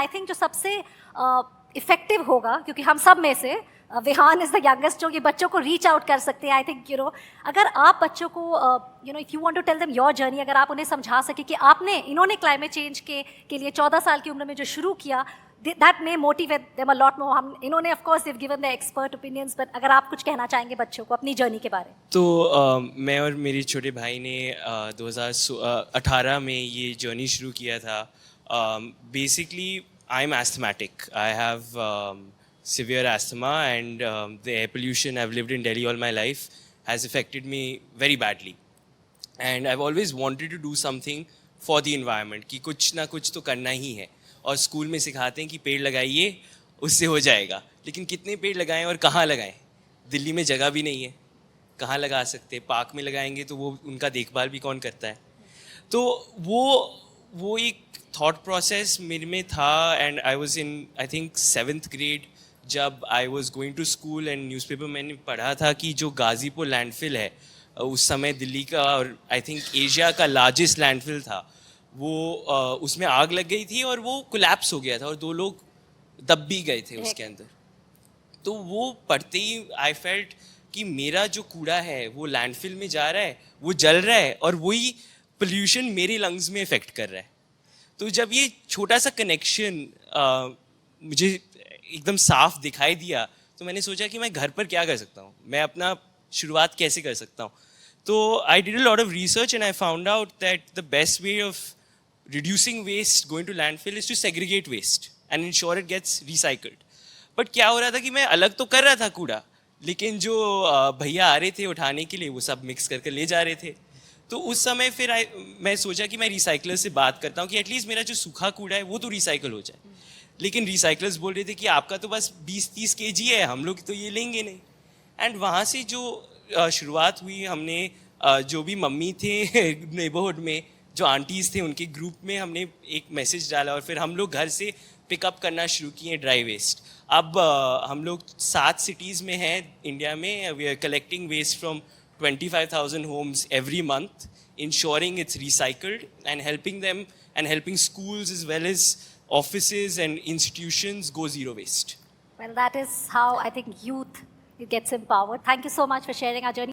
I think जो सबसे effective होगा, क्योंकि हम सब में से विहान इज़ द यंगेस्ट जो ये बच्चों को रीच आउट कर सकते हैं। आई थिंक अगर आप बच्चों को if you want to tell them your journey, अगर आप उन्हें समझा सके कि इन्होंने क्लाइमेट चेंज के लिए 14 साल की उम्र में जो शुरू किया, that may motivate them a lot more. इन्होंने of course they've given their expert opinions, but अगर आप कुछ कहना चाहेंगे बच्चों को अपनी जर्नी के बारे में। तो मैं और मेरे छोटे भाई ने 2018 में ये जर्नी शुरू किया था। Basically I am asthmatic, I have severe asthma, and the air pollution, I've lived in Delhi all my life, has affected me very badly, and I've always wanted to do something for the environment कि कुछ ना कुछ तो करना ही है। और school में सिखाते हैं कि पेड़ लगाइए उससे हो जाएगा, लेकिन कितने पेड़ लगाएं और कहाँ लगाएं? दिल्ली में जगह भी नहीं है, कहाँ लगा सकते? पार्क में लगाएंगे तो वो उनका देखभाल भी कौन करता है? तो वो एक थॉट प्रोसेस मेरे में था, and I was in I think 7th grade जब I was going to school, and newspaper मैंने पढ़ा था कि जो गाज़ीपुर लैंडफिल है उस समय दिल्ली का और आई थिंक एशिया का लार्जेस्ट लैंडफिल था, वो उसमें आग लग गई थी और वो कोलैप्स हो गया था और 2 लोग दब भी गए थे उसके अंदर। तो वो पढ़ते ही आई फेल्ट कि मेरा जो कूड़ा है वो लैंडफिल में जा रहा है, वो जल रहा है और वही पोल्यूशन मेरे लंग्स में इफेक्ट कर रहा है। तो जब ये छोटा सा कनेक्शन मुझे एकदम साफ दिखाई दिया, तो मैंने सोचा कि मैं घर पर क्या कर सकता हूँ, मैं अपना शुरुआत कैसे कर सकता हूँ। तो I did a lot of research and I found out that the best way of reducing waste going to landfill is to segregate waste and ensure it gets recycled. But क्या हो रहा था कि मैं अलग तो कर रहा था कूड़ा, लेकिन जो भैया आ रहे थे उठाने के लिए वो सब मिक्स करके ले जा रहे थे। तो उस समय फिर मैं सोचा कि मैं रिसाइकलर से बात करता हूँ कि एटलीस्ट मेरा जो सूखा कूड़ा है वो तो रिसाइकल हो जाए। लेकिन रिसाइकलर्स बोल रहे थे कि आपका तो बस 20-30 kg है, हम लोग तो ये लेंगे नहीं। एंड वहाँ से जो शुरुआत हुई, हमने जो भी मम्मी थे नेबरहुड में, जो आंटीज़ थे, उनके ग्रुप में हमने एक मैसेज डाला और फिर हम लोग घर से पिकअप करना शुरू किए ड्राई वेस्ट। अब हम लोग 7 सिटीज़ में हैं इंडिया में। We are collecting waste from 25,000 homes every month, ensuring it's recycled and helping them and helping schools as well as offices and institutions go zero waste. Well, that is how I think youth gets empowered. Thank you so much for sharing our journey.